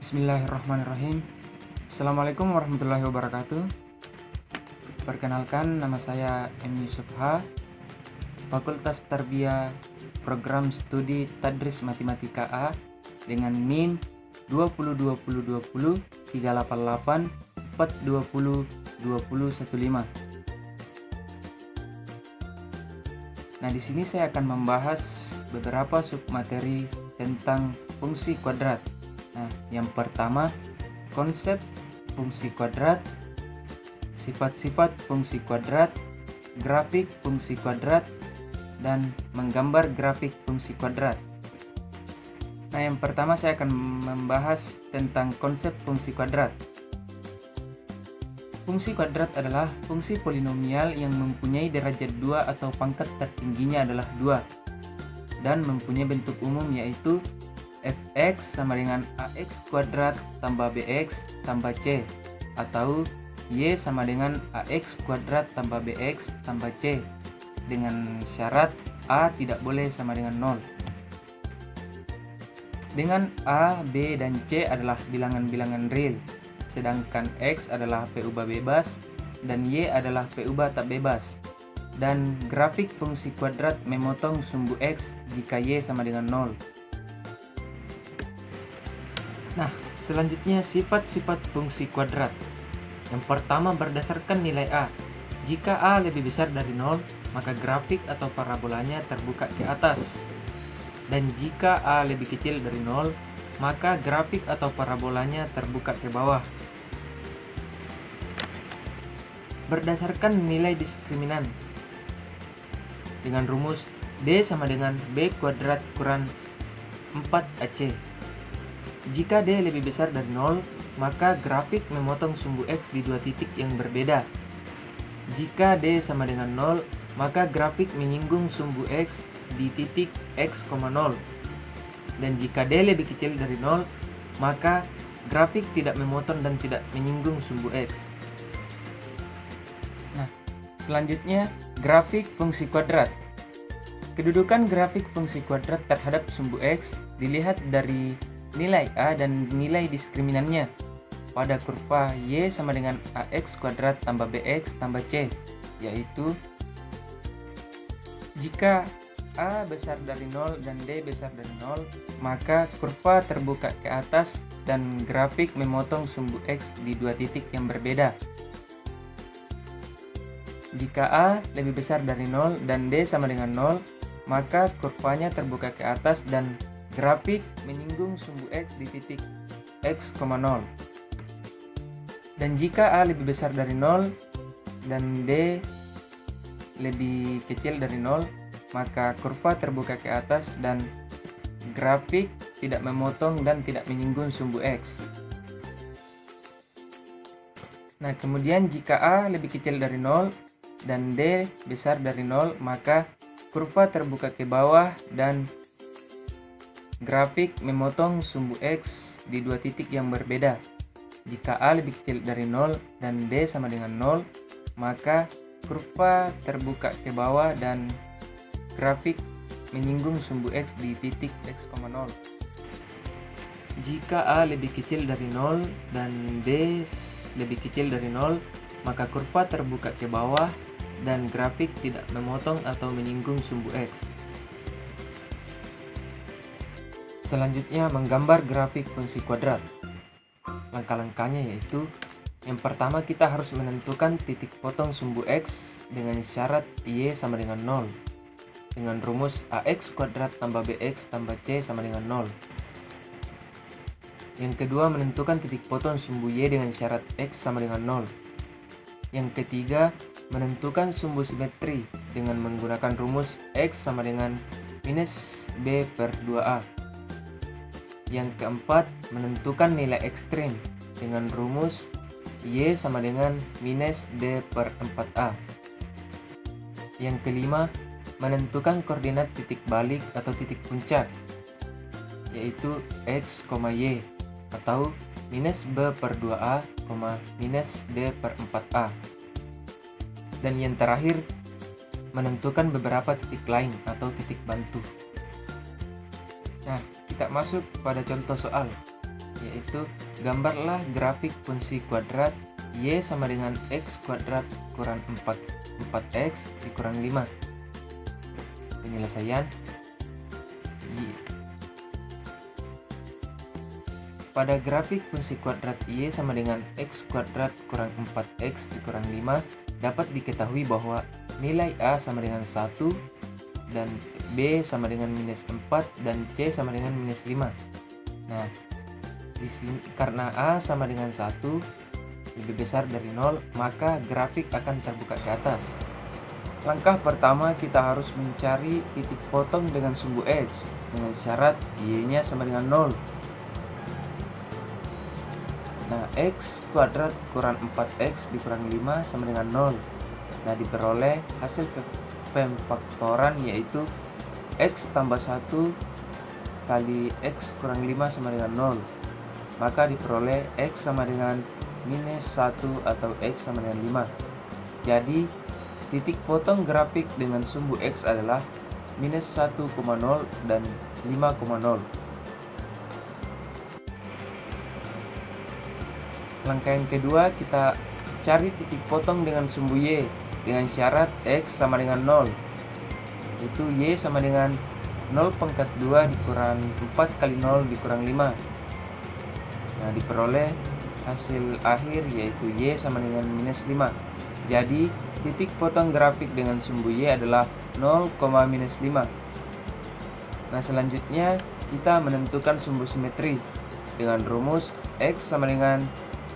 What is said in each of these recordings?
Bismillahirrahmanirrahim. Assalamualaikum warahmatullahi wabarakatuh. Perkenalkan, nama saya M. Yusuf H, Fakultas Tarbiyah Program Studi Tadris Matematika A dengan NIM 202020 388 420 2015. Nah, di sini saya akan membahas beberapa submateri tentang fungsi kuadrat. Nah, yang pertama, konsep fungsi kuadrat, sifat-sifat fungsi kuadrat, grafik fungsi kuadrat, dan menggambar grafik fungsi kuadrat. Nah, yang pertama saya akan membahas tentang konsep fungsi kuadrat. Fungsi kuadrat adalah fungsi polinomial yang mempunyai derajat 2 atau pangkat tertingginya adalah 2 dan mempunyai bentuk umum yaitu fx sama dengan ax kuadrat tambah bx tambah c, atau y sama dengan ax kuadrat tambah bx tambah c, dengan syarat a tidak boleh sama dengan 0. Dengan a, b, dan c adalah bilangan-bilangan real, sedangkan x adalah p ubah bebas dan y adalah p ubah tak bebas. Dan grafik fungsi kuadrat memotong sumbu x jika y sama dengan 0. Nah, selanjutnya sifat-sifat fungsi kuadrat. Yang pertama, berdasarkan nilai a. Jika a lebih besar dari 0, maka grafik atau parabolanya terbuka ke atas. Dan jika a lebih kecil dari 0, maka grafik atau parabolanya terbuka ke bawah. Berdasarkan nilai diskriminan. Dengan rumus d sama dengan b kuadrat kurang 4ac. Jika d lebih besar dari 0, maka grafik memotong sumbu x di dua titik yang berbeda. Jika d sama dengan 0, maka grafik menyinggung sumbu x di titik x, 0. Dan jika d lebih kecil dari 0, maka grafik tidak memotong dan tidak menyinggung sumbu x. Nah, selanjutnya grafik fungsi kuadrat. Kedudukan grafik fungsi kuadrat terhadap sumbu x dilihat dari nilai a dan nilai diskriminannya pada kurva y sama dengan ax kuadrat tambah bx tambah c, yaitu jika a besar dari 0 dan d besar dari 0, maka kurva terbuka ke atas dan grafik memotong sumbu x di dua titik yang berbeda. Jika a lebih besar dari 0 dan d sama dengan 0, maka kurvanya terbuka ke atas dan grafik menyinggung sumbu x di titik x, 0. Dan jika a lebih besar dari 0 dan d lebih kecil dari 0, maka kurva terbuka ke atas dan grafik tidak memotong dan tidak menyinggung sumbu x. Nah, kemudian jika a lebih kecil dari 0 dan d besar dari 0, maka kurva terbuka ke bawah dan grafik memotong sumbu x di dua titik yang berbeda. Jika a lebih kecil dari 0 dan d sama dengan 0, maka kurva terbuka ke bawah dan grafik menyinggung sumbu x di titik x, 0. Jika a lebih kecil dari 0 dan d lebih kecil dari 0, maka kurva terbuka ke bawah dan grafik tidak memotong atau menyinggung sumbu x. Selanjutnya, menggambar grafik fungsi kuadrat. Langkah-langkahnya yaitu, yang pertama kita harus menentukan titik potong sumbu x dengan syarat y sama dengan 0 dengan rumus ax kuadrat tambah bx tambah c sama dengan 0. Yang kedua, menentukan titik potong sumbu y dengan syarat x sama dengan 0. Yang ketiga, menentukan sumbu simetri dengan menggunakan rumus x sama dengan minus b per 2a. Yang keempat, menentukan nilai ekstrim dengan rumus y sama dengan minus d per 4a. Yang kelima, menentukan koordinat titik balik atau titik puncak, yaitu x, y, atau minus b per 2a, minus d per 4a. Dan yang terakhir, menentukan beberapa titik lain atau titik bantu. Nah, kita masuk pada contoh soal. yaitu gambarlah grafik fungsi kuadrat y sama dengan x kuadrat kurang 4x dikurang 5. Penyelesaian y. Pada grafik fungsi kuadrat y sama dengan x kuadrat kurang 4x dikurang 5 dapat diketahui bahwa nilai a sama dengan 1 dan b sama dengan minus 4 dan c sama dengan minus 5. Nah, di sini karena a sama dengan 1 lebih besar dari 0, maka grafik akan terbuka ke atas. Langkah pertama, kita harus mencari titik potong dengan sumbu x dengan syarat y-nya sama dengan 0. Nah, x kuadrat kurang 4x dikurang 5 sama dengan 0. Nah, diperoleh hasil pemfaktoran yaitu x tambah 1 kali x kurang 5 sama dengan 0. Maka diperoleh x sama dengan minus 1 atau x sama dengan 5. Jadi, titik potong grafik dengan sumbu x adalah minus 1,0 dan 5,0. Langkah yang kedua, kita cari titik potong dengan sumbu y dengan syarat x sama dengan 0. Itu y sama dengan 0 pangkat 2 dikurang 4 kali 0 dikurang 5. Nah, diperoleh hasil akhir yaitu y sama dengan minus 5. Jadi, titik potong grafik dengan sumbu y adalah 0, minus 5. Nah, selanjutnya kita menentukan sumbu simetri dengan rumus x sama dengan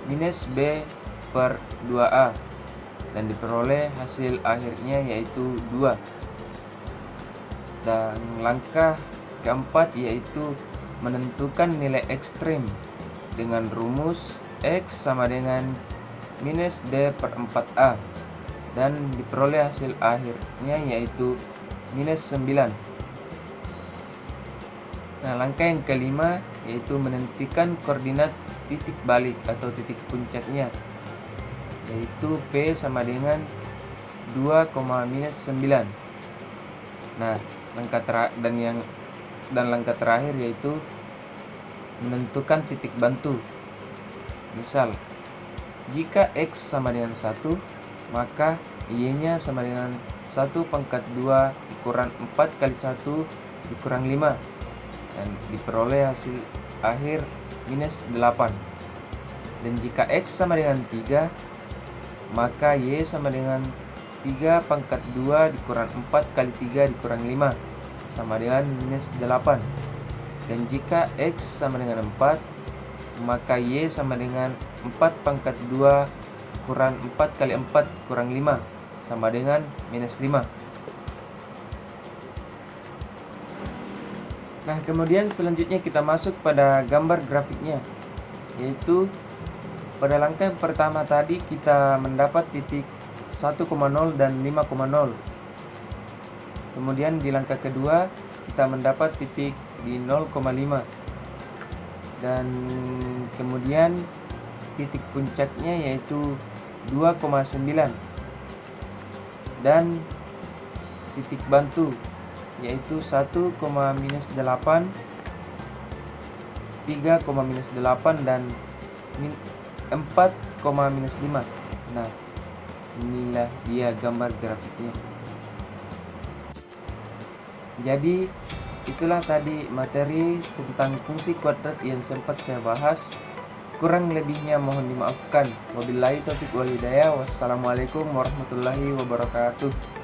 minus b per 2a dan diperoleh hasil akhirnya yaitu 2. Dan langkah keempat yaitu menentukan nilai ekstrim dengan rumus x sama dengan minus d per 4a dan diperoleh hasil akhirnya yaitu minus 9. Nah, langkah yang kelima yaitu menentukan koordinat titik balik atau titik puncaknya, yaitu P sama dengan 2, minus 9. Nah, langkah terakhir yaitu menentukan titik bantu. Misal, jika x sama dengan 1, maka y-nya sama dengan 1 pangkat 2 dikurang 4 kali 1 dikurang 5 dan diperoleh hasil akhir minus 8. Dan jika x sama dengan 3, maka y sama dengan 3 pangkat 2 dikurang 4 kali 3 dikurang 5 sama dengan minus 8. Dan jika x sama dengan 4, maka y sama dengan 4 pangkat 2 kurang 4 kali 4 kurang 5 sama dengan minus 5. Nah, kemudian selanjutnya kita masuk pada gambar grafiknya, yaitu pada langkah yang pertama tadi kita mendapat titik 1,0 dan 5,0. Kemudian di langkah kedua kita mendapat titik di 0,5 dan kemudian titik puncaknya yaitu 2,9 dan titik bantu yaitu 1, minus 8, 3, minus 8 dan 4, minus 5. Nah, inilah dia gambar grafiknya. Jadi itulah tadi materi tentang fungsi kuadrat yang sempat saya bahas. Kurang lebihnya mohon dimaafkan. Wabillahi taufiq wal hidayah. Wassalamualaikum warahmatullahi wabarakatuh.